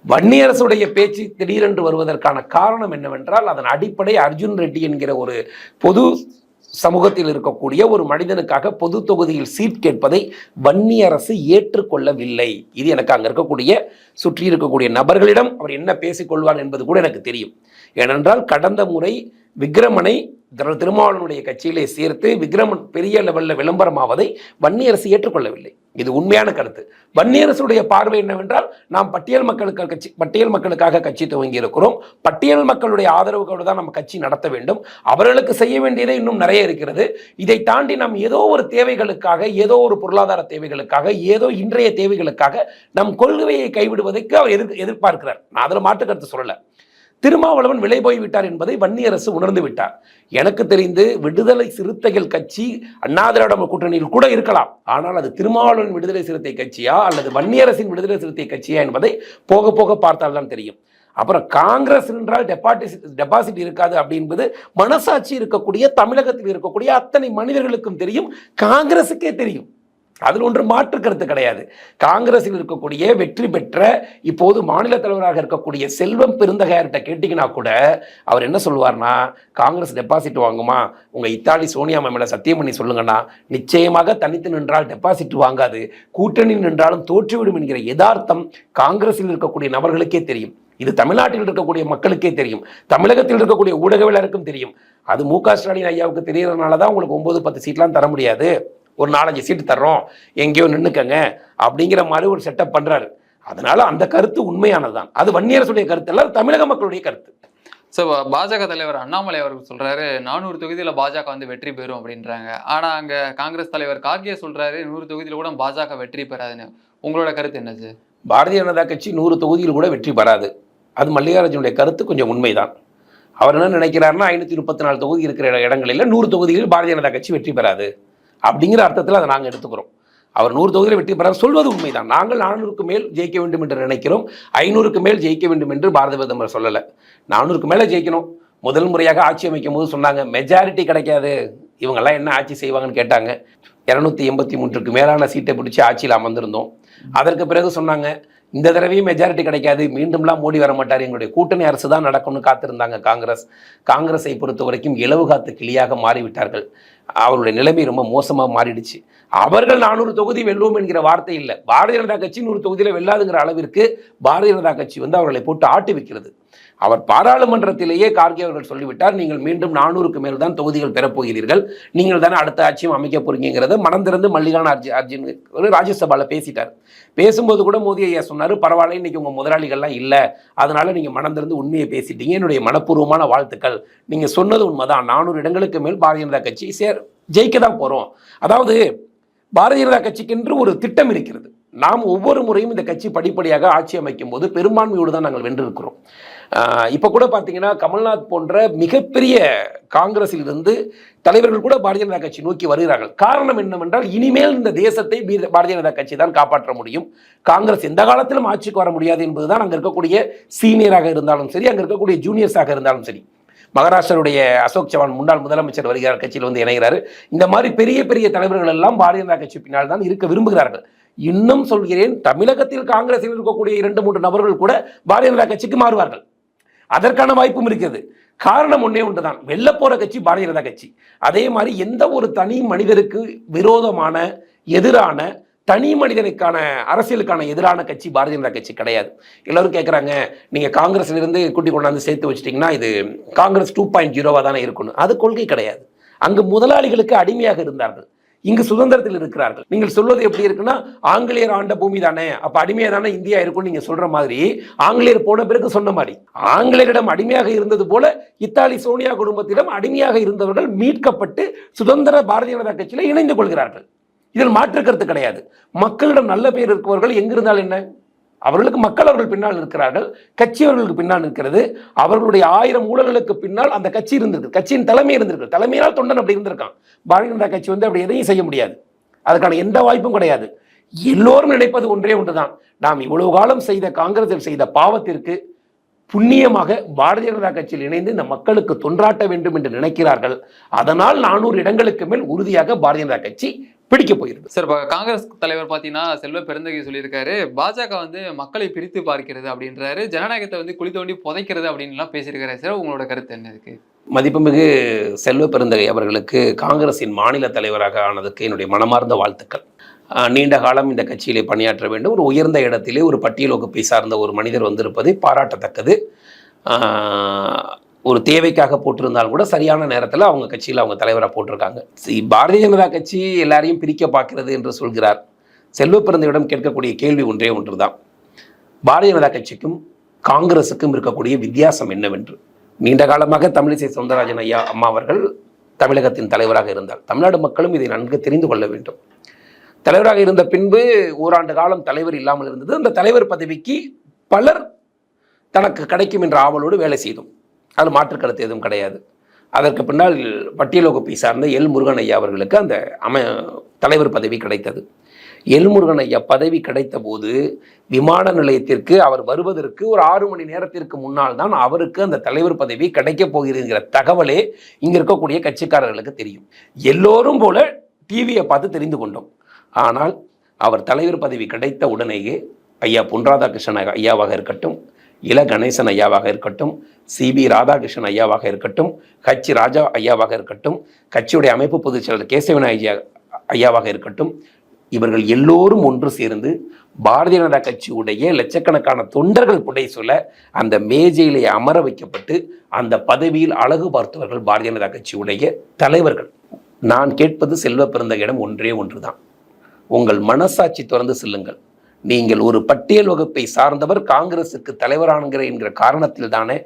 வன்னியரசுடைய பேச்சு திடீரென்று வருவதற்கான காரணம் என்னவென்றால், அதன் அடிப்படை அர்ஜுன் ரெட்டி என்கிற ஒரு பொது சமூகத்தில் இருக்கக்கூடிய ஒரு மனிதனுக்காக பொது தொகுதியில் சீட் கேட்பதை வன்னியரசு ஏற்றுக்கொள்ளவில்லை. இது எனக்கு அங்கே இருக்கக்கூடிய சுற்றி இருக்கக்கூடிய நபர்களிடம் அவர் என்ன பேசிக்கொள்வார் என்பது கூட எனக்கு தெரியும். ஏனென்றால் கடந்த முறை விக்ரமனை திருமாவளவனுடைய கட்சியிலே சேர்த்து விக்ரமன் பெரிய லெவலில் விளம்பரமாவதை வன்னியரசு ஏற்றுக்கொள்ளவில்லை. இது உண்மையான கருத்து. வன்னியரசுடைய பார்வை என்னவென்றால், நாம் பட்டியல் மக்களுக்காக கட்சி துவங்கி இருக்கிறோம், பட்டியல் மக்களுடைய ஆதரவுகளோடு தான் நம்ம கட்சி நடத்த வேண்டும், அவர்களுக்கு செய்ய வேண்டியதே இன்னும் நிறைய இருக்கிறது. இதை தாண்டி நாம் ஏதோ ஒரு தேவைகளுக்காக, ஏதோ ஒரு பொருளாதார தேவைகளுக்காக, ஏதோ இன்றைய தேவைகளுக்காக நம் கொள்கையை கைவிடுவதற்கு அவர் எதிர்பார்க்கிறார். நான் அதில் மாற்று கருத்து சொல்லலை. திருமாவளவன் விலை போய்விட்டார் என்பதை வன்னியரசு உணர்ந்து விட்டார். எனக்கு தெரிந்து விடுதலை சிறுத்தைகள் கட்சி அண்ணா திராவிட கூட்டணியில் கூட இருக்கலாம். ஆனால் அது திருமாவளவன் விடுதலை சிறுத்தை கட்சியா அல்லது வன்னியரசின் விடுதலை சிறுத்தை கட்சியா என்பதை போக போக பார்த்தால்தான் தெரியும். அப்புறம் காங்கிரஸ் என்றால் டெபாசிட் இருக்காது அப்படின்பது மனசாட்சி இருக்கக்கூடிய தமிழகத்தில் இருக்கக்கூடிய அத்தனை மனிதர்களுக்கும் தெரியும், காங்கிரசுக்கே தெரியும். அதில் ஒன்று மாற்று கருத்து கிடையாது. காங்கிரஸில் இருக்கக்கூடிய வெற்றி பெற்ற இப்போது மாநில தலைவராக இருக்கக்கூடிய செல்வம் பெருந்தகையார்கிட்ட கேட்டிங்கன்னா கூட அவர் என்ன சொல்லுவார்னா, காங்கிரஸ் டெபாசிட் வாங்குமா, உங்கள் இத்தாலி சோனியா மேல சத்தியம் பண்ணி சொல்லுங்கன்னா, நிச்சயமாக தனித்து நின்றால் டெபாசிட் வாங்காது, கூட்டணி நின்றாலும் தோற்றுவிடும் என்கிற யதார்த்தம் காங்கிரஸில் இருக்கக்கூடிய நபர்களுக்கே தெரியும். இது தமிழ்நாட்டில் இருக்கக்கூடிய மக்களுக்கே தெரியும், தமிழகத்தில் இருக்கக்கூடிய ஊடகவியலாளருக்கும் தெரியும். அது மு.க. ஸ்டாலின் ஐயாவுக்கு தெரியறதுனால தான் உங்களுக்கு 9-10 சீட்லாம் தர முடியாது, ஒரு 4-5 சீட்டு தர்றோம், எங்கேயோ நின்றுக்கங்க அப்படிங்கிற மாதிரி ஒரு செட்டப் பண்றாரு. அதனால அந்த கருத்து உண்மையானதுதான். அது வன்னியரசுடைய கருத்து அல்ல, தமிழக மக்களுடைய கருத்து.
ஸோ பாஜக தலைவர் அண்ணாமலை அவர்கள் சொல்றாரு 400 தொகுதியில் பாஜக வந்து வெற்றி பெறும் அப்படின்றாங்க. ஆனா அங்க காங்கிரஸ் தலைவர் கார்கே சொல்றாரு 100 தொகுதியில் கூட பாஜக வெற்றி பெறாதுன்னு. உங்களோட கருத்து என்ன சார்?
பாரதிய ஜனதா கட்சி 100 தொகுதியில் கூட வெற்றி பெறாது. அது மல்லிகார்ஜுனுடைய கருத்து கொஞ்சம் உண்மைதான். அவர் என்ன நினைக்கிறாருன்னா, 534 தொகுதி இருக்கிற இடங்களில் 100 தொகுதியில் பாரதிய ஜனதா கட்சி வெற்றி பெறாது அப்படிங்கிற அர்த்தத்தில் அதை நாங்கள் எடுத்துக்கிறோம். அவர் 100 தொகுதியில் வெற்றி பெற சொல்வது உண்மைதான். நாங்கள் 400க்கு மேல் ஜெயிக்க வேண்டும் என்று நினைக்கிறோம், 500க்கு மேல் ஜெயிக்க வேண்டும் என்று பாரத பிரதமர் சொல்லலை. 400க்கு மேலே ஜெயிக்கணும். முதல் முறையாக ஆட்சி அமைக்கும் போது சொன்னாங்க, மெஜாரிட்டி கிடைக்காது, இவங்கெல்லாம் என்ன ஆட்சி செய்வாங்கன்னு கேட்டாங்க. 283க்கு மேலான சீட்டை பிடிச்சி ஆட்சியில் அமர்ந்திருந்தோம். அதற்கு பிறகு சொன்னாங்க, இந்த தடவையும் மெஜாரிட்டி கிடைக்காது, மீண்டும்லாம் மோடி வர மாட்டார், எங்களுடைய கூட்டணி அரசு தான் நடக்கும்னு காத்திருந்தாங்க காங்கிரஸை பொறுத்த வரைக்கும் இலவு காத்து கிளியாக மாறிவிட்டார்கள். அவருடைய நிலைமை ரொம்ப மோசமாக மாறிடுச்சு. அவர்கள் 400 தொகுதி வெல்லுவோம் என்கிற வார்த்தை இல்லை, பாரதிய ஜனதா கட்சி 100 தொகுதியில் வெல்லாதுங்கிற அளவிற்கு பாரதிய ஜனதா கட்சி அவர்களை போட்டு ஆட்டி வைக்கிறது. அவர் பாராளுமன்றத்திலேயே கார்கே அவர்கள் சொல்லிவிட்டார், நீங்கள் மீண்டும் 400க்கு மேல் தான் தொகுதிகள் பெறப்போகிறீர்கள், நீங்கள் தானே அடுத்த ஆட்சியும் அமைக்க போறீங்கிறத மனம் திறந்து அர்ஜுன் ராஜ்யசபாவில் பேசிட்டார். பேசும்போது கூட மோடி ஐயா சொன்னார், பரவாயில்ல, இன்னைக்கு உங்கள் முதலாளிகள்லாம் இல்லை, அதனால நீங்கள் மனம் திறந்து உண்மையை பேசிட்டீங்க, என்னுடைய மனப்பூர்வமான வாழ்த்துக்கள், நீங்கள் சொன்னது உண்மைதான், 400 இடங்களுக்கு மேல் பாரதிய ஜனதா கட்சி ஜெயிக்க தான் போகிறோம். அதாவது பாரதிய ஜனதா கட்சிக்கென்று ஒரு திட்டம் இருக்கிறது. நாம் ஒவ்வொரு முறையும் இந்த கட்சி படிப்படியாக ஆட்சி அமைக்கும் போது பெரும்பான்மையோடு தான் நாங்கள் வென்றிருக்கிறோம். இப்போ கூட பார்த்தீங்கன்னா கமல்நாத் போன்ற மிகப்பெரிய காங்கிரஸில் இருந்து தலைவர்கள் கூட பாரதிய ஜனதா கட்சி நோக்கி வருகிறார்கள். காரணம் என்னவென்றால், இனிமேல் இந்த தேசத்தை பாரதிய ஜனதா கட்சி தான் காப்பாற்ற முடியும், காங்கிரஸ் எந்த காலத்திலும் ஆட்சிக்கு வர முடியாது என்பதுதான் அங்கே இருக்கக்கூடிய சீனியராக இருந்தாலும் சரி, அங்கே இருக்கக்கூடிய ஜூனியர்ஸாக இருந்தாலும் சரி. மகாராஷ்டிராவுடைய அசோக் சவான் முன்னாள் முதலமைச்சர் வருகிறார், கட்சியில் வந்து இணைகிறாரு. இந்த மாதிரி பெரிய பெரிய தலைவர்கள் எல்லாம் பாரதிய ஜனதா கட்சி பின்னால் தான் இருக்க விரும்புகிறார்கள். இன்னும் சொல்கிறேன், தமிழகத்தில் காங்கிரஸில் இருக்கக்கூடிய 2-3 நபர்கள் கூட பாரதிய ஜனதா கட்சிக்கு மாறுவார்கள். அதற்கான வாய்ப்பும் இருக்கிறது. காரணம் ஒன்னே ஒன்றுதான், வெல்ல போற கட்சி பாரதிய ஜனதா கட்சி. அதே மாதிரி எந்த ஒரு தனி மனிதருக்கு விரோதமான, எதிரான, தனி மனிதனுக்கான அரசியலுக்கான எதிரான கட்சி பாரதிய ஜனதா கட்சி கிடையாது. எல்லாரும் கேட்குறாங்க, நீங்க காங்கிரஸ்ல இருந்து கூட்டி கொண்டாந்து சேர்த்து வச்சிட்டீங்கன்னா இது காங்கிரஸ் 2.0 தானே இருக்கணும். அது கொள்கை கிடையாது. அங்கு முதலாளிகளுக்கு அடிமையாக இருந்தார்கள், இங்கு சுதந்திரத்தில் இருக்கிறார்கள். நீங்கள் சொல்வது எப்படி இருக்குன்னா, ஆங்கிலேயர் ஆண்ட பூமி தானே, அப்ப அடிமையா தானே இந்தியா இருக்கும் நீங்க சொல்ற மாதிரி, ஆங்கிலேயர் போன பிறகு சொன்ன மாதிரி ஆங்கிலேயரிடம் அடிமையாக இருந்தது போல இத்தாலி சோனியா குடும்பத்திடம் அடிமையாக இருந்தவர்கள் மீட்கப்பட்டு சுதந்திர பாரதிய ஜனதா கட்சியில் இணைந்து கொள்கிறார்கள். இதில் மாற்று கருத்து கிடையாது. மக்களிடம் நல்ல பெயர் இருப்பவர்கள் எங்கிருந்தால் என்ன, அவர்களுக்கு மக்கள் அவர்கள் பின்னால் இருக்கிறார்கள், கட்சி அவர்களுக்கு பின்னால் இருக்கிறது. அவர்களுடைய 1000 ஊழல்களுக்கு பின்னால் அந்த கட்சி இருந்திருக்கு, கட்சியின் தலைமை இருந்திருக்கு. தலைமையினால் தொண்டன் அப்படி இருந்திருக்கான். பாரதிய ஜனதா கட்சி வந்து அப்படி எதையும் செய்ய முடியாது, அதுக்கான எந்த வாய்ப்பும் கிடையாது. எல்லோரும் நினைப்பது ஒன்றே ஒன்றுதான், நாம் இவ்வளவு காலம் செய்த காங்கிரஸில் செய்த பாவத்திற்கு புண்ணியமாக பாரதிய ஜனதா கட்சியில் இணைந்து இந்த மக்களுக்கு தொன்றாட்ட வேண்டும் என்று நினைக்கிறார்கள். அதனால் 400 இடங்களுக்கு மேல் உறுதியாக பாரதிய ஜனதா கட்சி பிடிக்க போயிருக்கு.
சார், இப்போ காங்கிரஸ் தலைவர் பார்த்தீங்கன்னா செல்வ பெருந்தகை சொல்லியிருக்காரு, பாஜக வந்து மக்களை பிரித்து பார்க்கிறது அப்படின்றாரு, ஜனநாயகத்தை வந்து குழி தோண்டி புதைக்கிறது அப்படின்லாம் பேசியிருக்காரு. சார், உங்களோட கருத்து என்ன இருக்கு?
மதிப்புமிகு செல்வ பெருந்தகை அவர்களுக்கு காங்கிரசின் மாநில தலைவராக ஆனதுக்கு என்னுடைய மனமார்ந்த வாழ்த்துக்கள். நீண்ட காலம் இந்த கட்சியிலே பணியாற்ற வேண்டும், ஒரு உயர்ந்த இடத்திலே ஒரு பட்டியல் வகுப்பை சார்ந்த ஒரு மனிதர் வந்திருப்பது பாராட்டத்தக்கது. ஒரு தேவைக்காக போட்டிருந்தாலும் கூட சரியான நேரத்தில் அவங்க கட்சியில் அவங்க தலைவராக போட்டிருக்காங்க. பாரதிய ஜனதா கட்சி எல்லாரையும் பிரிக்க பார்க்கிறது என்று சொல்கிறார். செல்வ பெருந்தகையிடம் கேட்கக்கூடிய கேள்வி ஒன்றே ஒன்றுதான், பாரதிய ஜனதா கட்சிக்கும் காங்கிரஸுக்கும் இருக்கக்கூடிய வித்தியாசம் என்னவென்று. நீண்ட காலமாக தமிழிசை சவுந்தரராஜன் ஐயா அம்மா அவர்கள் தமிழகத்தின் தலைவராக இருந்தார். தமிழ்நாடு மக்களும் இதை நன்கு தெரிந்து கொள்ள வேண்டும். தலைவராக இருந்த பின்பு ஓராண்டு காலம் தலைவர் இல்லாமல் இருந்தது. அந்த தலைவர் பதவிக்கு பலர் தனக்கு கிடைக்கும் என்ற ஆவலோடு வேலை செய்தோம், அது மாற்று கருத்து எதுவும் கிடையாது. அதற்கு பின்னால் பட்டியல் வகுப்பை சார்ந்த எல் முருகன் ஐயா அவர்களுக்கு அந்த தலைவர் பதவி கிடைத்தது. எல் முருகன் ஐயா பதவி கிடைத்த போது விமான நிலையத்திற்கு அவர் வருவதற்கு ஒரு 6 மணி நேரத்திற்கு முன்னால் தான் அவருக்கு அந்த தலைவர் பதவி கிடைக்கப் போகிறதுங்கிற தகவலே இங்கே இருக்கக்கூடிய கட்சிக்காரர்களுக்கு தெரியும். எல்லோரும் போல டிவியை பார்த்து தெரிந்து கொண்டோம். ஆனால் அவர் தலைவர் பதவி கிடைத்த உடனேயே ஐயா பொன் ராதாகிருஷ்ணன் ஐயாவாக இருக்கட்டும், இல கணேசன் ஐயாவாக இருக்கட்டும், சிபி ராதாகிருஷ்ணன் ஐயாவாக இருக்கட்டும், கட்சி ராஜா ஐயாவாக இருக்கட்டும், கட்சியுடைய அமைப்பு பொதுச் செயலர் கேசவன் ஐயாவாக இருக்கட்டும், இவர்கள் எல்லோரும் ஒன்று சேர்ந்து பாரதிய ஜனதா கட்சியுடைய லட்சக்கணக்கான தொண்டர்கள் புடை சொல்ல அந்த மேஜையிலே அமர வைக்கப்பட்டு அந்த பதவியில் அழகு பார்த்தவர்கள் பாரதிய ஜனதா கட்சியுடைய தலைவர்கள். நான் கேட்பது செல்வ பெருந்தகையிடம் ஒன்றே ஒன்றுதான், உங்கள் மனசாட்சி திறந்து செல்லுங்கள். நீங்கள் ஒரு பட்டியல் வகுப்பை சார்ந்தவர் காங்கிரஸுக்கு தலைவரானுங்கிற என்கிற காரணத்தில் தானே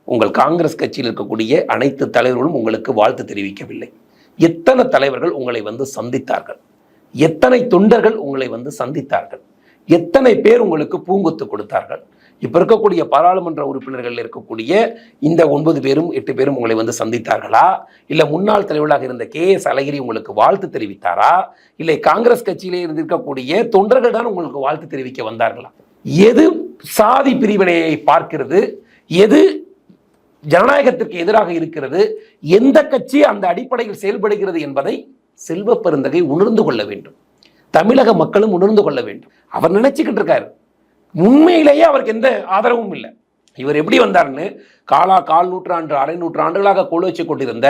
உங்கள் காங்கிரஸ் கட்சியில் இருக்கக்கூடிய அனைத்து தலைவர்களும் உங்களுக்கு வாழ்த்து தெரிவிக்கவில்லை. எத்தனை தலைவர்கள் உங்களை வந்து சந்தித்தார்கள், எத்தனை தொண்டர்கள் உங்களை வந்து சந்தித்தார்கள், எத்தனை பேர் உங்களுக்கு பூங்கொத்து கொடுத்தார்கள். இப்போ இருக்கக்கூடிய பாராளுமன்ற உறுப்பினர்கள் இருக்கக்கூடிய இந்த 9 பேரும் 8 பேரும் உங்களை வந்து சந்தித்தார்களா, இல்லை முன்னாள் தலைவர்களாக இருந்த KS அழகிரி உங்களுக்கு வாழ்த்து தெரிவித்தாரா, இல்லை காங்கிரஸ் கட்சியிலே இருந்திருக்கக்கூடிய தொண்டர்கள் தான் உங்களுக்கு வாழ்த்து தெரிவிக்க வந்தார்களா? எது சாதி பிரிவினையை பார்க்கிறது, எது ஜனநாயகத்திற்கு எதிராக இருக்கிறது, எந்த கட்சி அந்த அடிப்படையில் செயல்படுகிறது என்பதை செல்வ பெருந்தகை உணர்ந்து கொள்ள வேண்டும், தமிழக மக்களும் உணர்ந்து கொள்ள வேண்டும். அவர் நினைச்சுக்கிட்டு இருக்காரு, உண்மையிலேயே அவருக்கு எந்த ஆதரவும் இல்லை. இவர் எப்படி வந்தார்னு கால் நூற்றாண்டு அரை நூற்றாண்டுகளாக கொண்டு வச்சு கொண்டிருந்த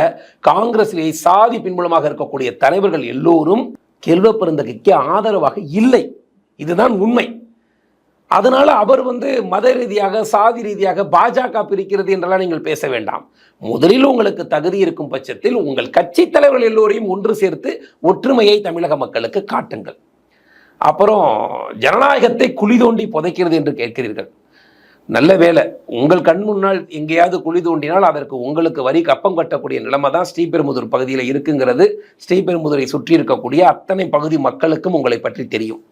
காங்கிரஸிலேயே சாதி பின்புலமாக இருக்கக்கூடிய தலைவர்கள் எல்லோரும் செல்வ பெருந்தகைக்கு ஆதரவாக இல்லை. இதுதான் உண்மை. அதனால அவர் வந்து மத ரீதியாக சாதி ரீதியாக பாஜக பிரிக்கிறது என்றெல்லாம் நீங்கள் பேச வேண்டாம். முதலில் உங்களுக்கு தகுதி இருக்கும் பட்சத்தில் உங்கள் கட்சி தலைவர்கள் எல்லோரையும் ஒன்று சேர்த்து ஒற்றுமையை தமிழக மக்களுக்கு காட்டுங்கள். அப்புறம் ஜனநாயகத்தை குழி தோண்டி புதைக்கிறது என்று கேட்கிறீர்கள். நல்ல வேலை, உங்கள் கண் முன்னால் எங்கேயாவது குழி தோண்டினால் அதற்கு உங்களுக்கு வரி கப்பம் கட்டக்கூடிய நிலைமை தான் ஸ்ரீபெரும்புதூர் பகுதியில் இருக்குங்கிறது ஸ்ரீபெரும்புதூரை சுற்றி இருக்கக்கூடிய அத்தனை பகுதி மக்களுக்கும் உங்களை பற்றி தெரியும்.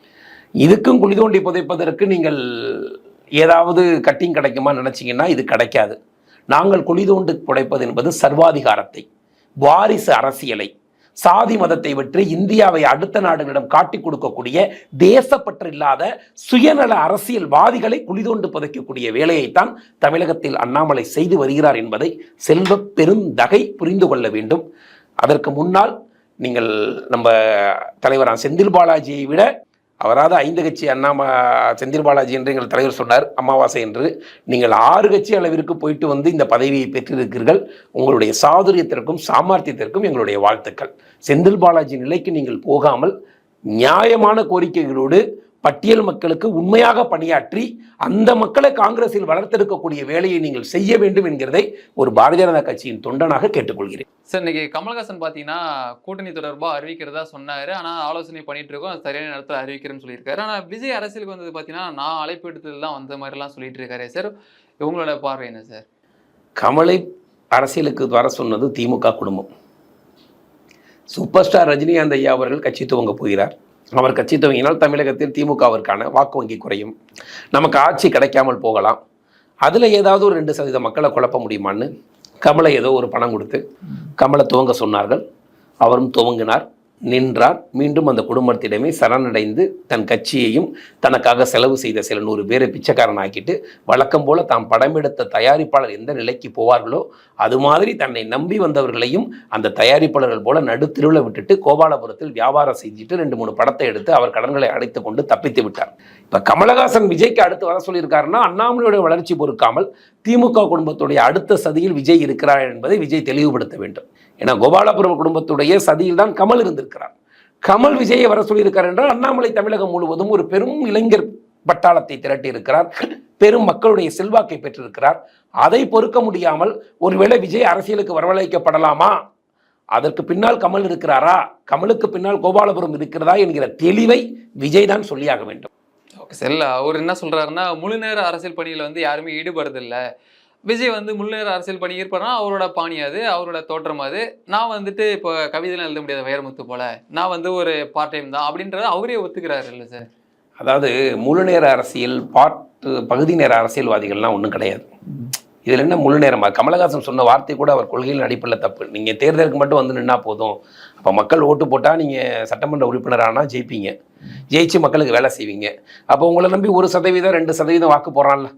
இதுக்கும் குழி தோண்டி புதைப்பதற்கு நீங்கள் ஏதாவது கட்டிங் கிடைக்குமா நினைச்சிங்கன்னா இது கிடைக்காது. நாங்கள் குழி தோண்டி புதைப்பது என்பது சர்வாதிகாரத்தை, வாரிசு அரசியலை, சாதி மதத்தை விட்டு இந்தியாவை அடுத்த நாடுகளிடம் காட்டிக் கொடுக்கக்கூடிய தேசப்பற்று இல்லாத சுயநல அரசியல்வாதிகளை குளிதோண்டு புதைக்கக்கூடிய வேலையைத்தான் தமிழகத்தில் அண்ணாமலை செய்து வருகிறார் என்பதை செல்வ பெருந்தகை புரிந்து கொள்ள வேண்டும். அதற்கு முன்னால் நீங்கள் நம்ம தலைவர் செந்தில் பாலாஜியை விட அவராது 5 கட்சி செந்தில் பாலாஜி என்று எங்கள் தலைவர் சொன்னார், அமாவாசை என்று. நீங்கள் 6 கட்சி அளவிற்கு போயிட்டு வந்து இந்த பதவியை பெற்றிருக்கிறீர்கள். உங்களுடைய சாதுரியத்திற்கும் சாமர்த்தியத்திற்கும் எங்களுடைய வாழ்த்துக்கள். செந்தில் பாலாஜி நிலைக்கு நீங்கள் போகாமல் நியாயமான கோரிக்கைகளோடு பட்டியல் மக்களுக்கு உண்மையாக பணியாற்றி அந்த மக்களை காங்கிரஸில் வளர்த்தெடுக்கக்கூடிய வேலையை நீங்கள் செய்ய வேண்டும் என்கிறதை ஒரு பாரதிய ஜனதா கட்சியின் தொண்டனாக கேட்டுக்கொள்கிறேன்.
சார், இன்னைக்கு கமல்ஹாசன் பார்த்தீங்கன்னா கூட்டணி தொடர்பாக அறிவிக்கிறதா சொன்னார். ஆனால் ஆலோசனை பண்ணிட்டு இருக்கோம், சரியான நேரத்தில் அறிவிக்கிறேன்னு சொல்லியிருக்காரு. ஆனால் விஜய் அரசியலுக்கு வந்தது பார்த்தீங்கன்னா நான் அழைப்பு எடுத்தது தான் வந்த மாதிரிலாம் சொல்லிட்டு இருக்காரு. சார், இவங்களோட பார்வை என்ன சார்?
கமலை அரசியலுக்கு வர சொன்னது திமுக குடும்பம். சூப்பர் ஸ்டார் ரஜினிகாந்த் ஐயா அவர்கள் கட்சி துவங்க போகிறார். அவர் கட்சி துவங்கினால் தமிழகத்தில் திமுகவிற்கான வாக்கு வங்கி குறையும், நமக்கு ஆட்சி கிடைக்காமல் போகலாம். அதில் ஏதாவது ஒரு 2% மக்களை குழப்ப முடியுமான்னு கமலை ஏதோ ஒரு பணம் கொடுத்து கமலை துவங்க சொன்னார்கள். அவரும் துவங்கினார், நின்றார். மீண்டும் அந்த குடும்பத்திடமே சரணடைந்து தன் கட்சியையும் தனக்காக செலவு செய்த சில 100 பேரை பிச்சைக்காரன் ஆக்கிட்டு வழக்கம் போல தாம் படமெடுத்த தயாரிப்பாளர் எந்த நிலைக்கு போவார்களோ அது மாதிரி தன்னை நம்பி வந்தவர்களையும் அந்த தயாரிப்பாளர்கள் போல நடுத்தெருவில் விட்டுட்டு கோபாலபுரத்தில் வியாபாரம் செஞ்சுட்டு 2-3 படத்தை எடுத்து அவர் கடன்களை அடைத்து கொண்டு தப்பித்து விட்டார். இப்போ கமலஹாசன் விஜய்க்கு அடுத்து வர சொல்லியிருக்காருன்னா அண்ணாமலையுடைய வளர்ச்சி பொறுக்காமல் திமுக குடும்பத்துடைய அடுத்த சதியில் விஜய் இருக்கிறார் என்பதை விஜய் தெளிவுபடுத்த வேண்டும். ஏன்னா கோபாலபுரம் குடும்பத்துடைய சதியில் தான் கமல் இருந்திருக்கிறார். கமல் விஜயை வர சொல்லியிருக்கார் என்றால் அண்ணாமலை தமிழகம் முழுவதும் ஒரு பெரும் இளைஞர் பட்டாளத்தை திரட்டி இருக்கிறார், பெரும் மக்களுடைய செல்வாக்கை பெற்றிருக்கிறார். அதை பொறுக்க முடியாமல் ஒருவேளை விஜய் அரசியலுக்கு வரவழைக்கப்படலாமா, அதற்கு பின்னால் கமல் இருக்கிறாரா, கமலுக்கு பின்னால் கோபாலபுரம் இருக்கிறதா என்கிற தெளிவை விஜய் தான் சொல்லியாக வேண்டும்.
ஓகே சார், இல்லை அவர் என்ன சொல்றாருன்னா முழு நேர அரசியல் பணியில் வந்து யாருமே ஈடுபடுறதில்லை. விஜய் வந்து முழு நேர அரசியல் பணி இருப்பார்னா அவரோட பாணி அது, அவரோட தோற்றம் அது. நான் வந்துட்டு இப்போ கவிதைலாம் எழுத முடியாது வைரமுத்து போல, நான் வந்து ஒரு பார்ட் டைம் தான் அப்படின்றத அவரே ஒத்துக்கிறாரு இல்லை சார்?
அதாவது முழு நேர அரசியல் பகுதி நேர அரசியல்வாதிகள்லாம் ஒன்றும் கிடையாது. இதில் என்ன முழு நேரமாக? கமலஹாசன் சொன்ன வார்த்தை கூட அவர் கொள்கையின் அடிப்படையில் தப்பு. நீங்கள் தேர்தலுக்கு மட்டும் வந்து நின்னா போதும், அப்போ மக்கள் ஓட்டு போட்டால் நீங்கள் சட்டமன்ற உறுப்பினரானால் ஜெயிப்பீங்க, ஜெயிச்சு மக்களுக்கு வேலை செய்வீங்க. அப்போ உங்களை நம்பி 1%, 2% வாக்கு போடுறான்ல,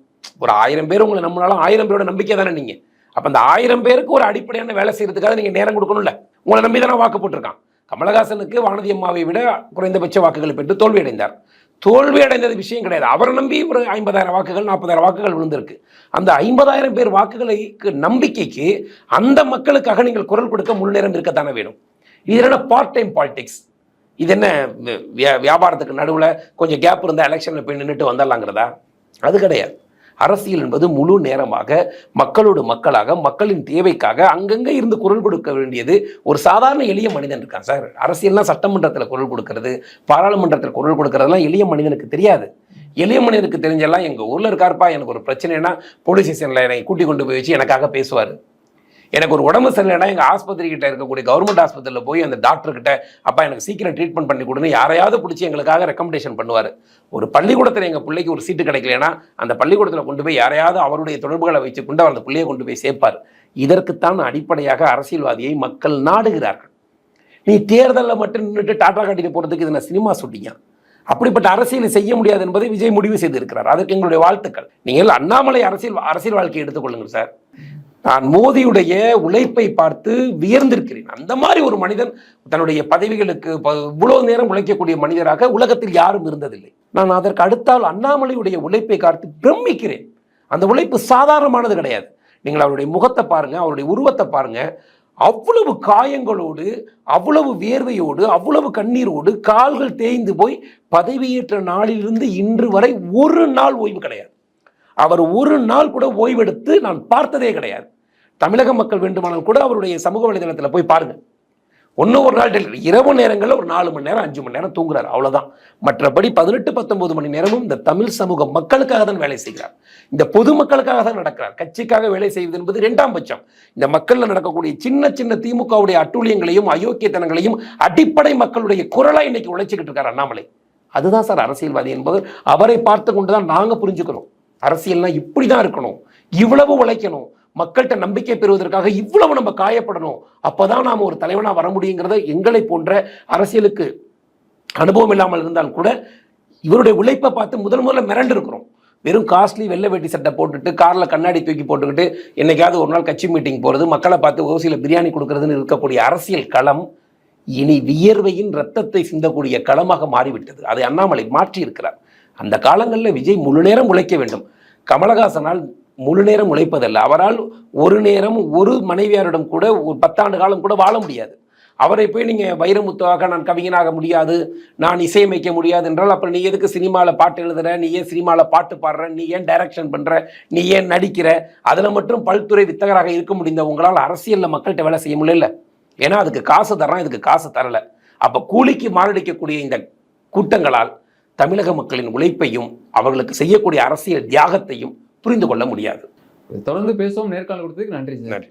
ஒரு 1000 பேர் உங்களை நம்பினாலும் 1000 பேரோட நம்பிக்கை தானே நீங்கள். அப்போ அந்த 1000 பேருக்கு ஒரு அடிப்படையான வேலை செய்யறதுக்காக நீங்கள் நேரம் கொடுக்கணும்ல. உங்களை நம்பி தானே வாக்கு போட்டிருக்கான். கமலஹாசனுக்கு வானதி அம்மாவை விட குறைந்தபட்ச வாக்குகளை பெற்று தோல்வி அடைந்தார். தோல்வி அடைந்தது விஷயம் கிடையாது. அவரை நம்பி ஒரு 50,000 வாக்குகள் 40,000 வாக்குகள் விழுந்திருக்கு. அந்த 50,000 பேர் வாக்குகளுக்கு நம்பிக்கைக்கு அந்த மக்களுக்காக நீங்கள் குரல் கொடுக்க முழு நேரம் இருக்கத்தானே வேணும். இது என்ன பார்ட் டைம் பாலிடிக்ஸ்? இது என்ன வியாபாரத்துக்கு நடுவில் கொஞ்சம் கேப் இருந்தால் எலெக்ஷனில் போய் நின்றுட்டு வந்துடலாங்கிறதா? அது கிடையாது. அரசியல் என்பது முழு நேரமாக மக்களோடு மக்களாக மக்களின் தேவைக்காக அங்கங்கே இருந்து குரல் கொடுக்க வேண்டியது ஒரு சாதாரண எளிய மனிதன் இருக்கான் சார். அரசியல்னா சட்டமன்றத்தில் குரல் கொடுக்கறது, பாராளுமன்றத்தில் குரல் கொடுக்கறதுலாம் எளிய மனிதனுக்கு தெரியாது. எளிய மனிதனுக்கு தெரிஞ்செல்லாம் எங்கள் ஊரில் இருக்காருப்பா, எனக்கு ஒரு பிரச்சனைனா போலீஸ் ஸ்டேஷனில் என்னை கூட்டி கொண்டு போய் வச்சு எனக்காக பேசுவார். எனக்கு ஒரு உடம்பு சரியில்லைனா எங்கள் ஆஸ்பத்திரி கிட்ட இருக்கக்கூடிய கவர்மெண்ட் ஆஸ்பத்திரியில் போய் அந்த டாக்டர்கிட்ட அப்பா எனக்கு சீக்கிரம் ட்ரீட்மெண்ட் பண்ணி கொடுன்னு யாரையாவது பிடிச்சி எங்களுக்காக ரெக்கமெண்டேஷன் பண்ணுவார். ஒரு பள்ளிக்கூடத்தில் எங்கள் பிள்ளைக்கு ஒரு சீட்டு கிடைக்கலனா அந்த பள்ளிக்கூடத்தில் கொண்டு போய் யாரையாவது அவருடைய தொடர்புகளை வச்சு கொண்டு அந்த பிள்ளையை கொண்டு போய் சேர்ப்பார். இதற்குத்தான் அடிப்படையாக அரசியல்வாதியை மக்கள் நாடுகிறார்கள். நீ தேர்தலில் மட்டும் நின்றுட்டு டாட்டா காட்டிட்டு போகிறதுக்கு இது நான் சினிமா ஷூட்டிங்கா? அப்படிப்பட்ட அரசியலை செய்ய முடியாது என்பதை விஜய் முடிவு செய்திருக்கிறார். அதற்கு எங்களுடைய வாழ்த்துக்கள். நீங்கள் அண்ணாமலை அரசியல் வாழ்க்கையை எடுத்துக்கொள்ளுங்கள் சார். நான் மோடியுடைய உழைப்பை பார்த்து வியர்ந்திருக்கிறேன். அந்த மாதிரி ஒரு மனிதன் தன்னுடைய பதவிகளுக்கு இவ்வளவு நேரம் உழைக்கக்கூடிய மனிதராக உலகத்தில் யாரும் இருந்ததில்லை. நான் அதற்கு அடுத்தால் அண்ணாமலையுடைய உழைப்பை பார்த்து பிரமிக்கிறேன். அந்த உழைப்பு சாதாரணமானது கிடையாது. நீங்கள் அவருடைய முகத்தை பாருங்க, அவருடைய உருவத்தை பாருங்க. அவ்வளவு காயங்களோடு, அவ்வளவு வேர்வையோடு, அவ்வளவு கண்ணீரோடு, கால்கள் தேய்ந்து போய் பதவியேற்ற நாளிலிருந்து இன்று வரை ஒரு நாள் ஓய்வு கிடையாது. அவர் ஒரு நாள் கூட ஓய்வெடுத்து நான் பார்த்ததே கிடையாது. தமிழக மக்கள் வேண்டுமானால் கூட அவருடைய சமூக வலைதளத்தில் போய் பாருங்க. ஒரு நாள் இரவு நேரங்களில் ஒரு 4 மணி நேரம் 5 மணி நேரம் தூங்குறார், அவ்வளவுதான். மற்றபடி 18-19 மணி நேரமும் இந்த தமிழ் சமூக மக்களுக்காக தான் வேலை செய்கிறார். இந்த பொதுமக்களுக்காக தான் நடக்கிறார். கட்சிக்காக வேலை செய்வது என்பது 2ஆம் பட்சம். இந்த மக்கள்ல நடக்கக்கூடிய சின்ன சின்ன திமுகவுடைய அட்டூழியங்களையும் அயோக்கியத்தனங்களையும் அடிப்படை மக்களுடைய குரலா இன்னைக்கு உழைச்சிக்கிட்டு இருக்கார் அண்ணாமலை. அதுதான் சார் அரசியல்வாதி என்பது. அவரை பார்த்து கொண்டுதான் நாங்க புரிஞ்சுக்கிறோம். அரசியல்னா இப்படிதான் இருக்கணும், இவ்வளவு உழைக்கணும், மக்கள்கிட்ட நம்பிக்கை பெறுவதற்காக இவ்வளவு நம்ம காயப்படணும், அப்பதான் நாம ஒரு தலைவனா வர முடியுங்கிறத எங்களை போன்ற அரசியலுக்கு அனுபவம் இல்லாமல் இருந்தால் கூட இவருடைய உழைப்பை பார்த்து முதல்ல மிரண்டு இருக்கிறோம். வெறும் காஸ்ட்லி வெள்ளை வேட்டி சட்டை போட்டுட்டு காரில் கண்ணாடி தூக்கி போட்டுக்கிட்டு என்னைக்காவது ஒரு நாள் கட்சி மீட்டிங் போகிறது, மக்களை பார்த்து ஓசியில் பிரியாணி கொடுக்கறதுன்னு இருக்கக்கூடிய அரசியல் களம் இனி வியர்வையின் ரத்தத்தை சிந்தக்கூடிய களமாக மாறிவிட்டது. அதை அண்ணாமலை மாற்றி இருக்கிறார். அந்த காலங்களில் விஜய் முழு நேரம் உழைக்க வேண்டும். கமலஹாசனால் முழு நேரம் உழைப்பதல்ல. அவரால் ஒரு நேரம் ஒரு மனைவியாரிடம் கூட ஒரு 10 ஆண்டு காலம் கூட வாழ முடியாது. அவரை போய் நீங்கள் வைரமுத்துவாக நான் கவிஞனாக முடியாது, நான் இசையமைக்க முடியாது என்றால் அப்புறம் நீ எதுக்கு சினிமாவில் பாட்டு எழுதுற, நீ ஏன் சினிமாவில் பாட்டு பாடுற, நீ ஏன் டைரக்ஷன் பண்ணுற, நீ ஏன் நடிக்கிற, அதில் மட்டும் பல்துறை வித்தகராக இருக்க முடிந்த உங்களால் அரசியலில் மக்கள்கிட்ட வேலை செய்ய முடியல. ஏன்னா அதுக்கு காசு தர்றான், இதுக்கு காசு தரலை. அப்போ கூலிக்கு மாரடிக்கக்கூடிய இந்த கூட்டங்களால் தமிழக மக்களின் உழைப்பையும் அவர்களுக்கு செய்யக்கூடிய அரசியல் தியாகத்தையும் புரிந்து கொள்ள முடியாது.
தொடர்ந்து பேசுவோம். நேர்காணல் கொடுத்ததுக்கு நன்றி சார்.
நன்றி.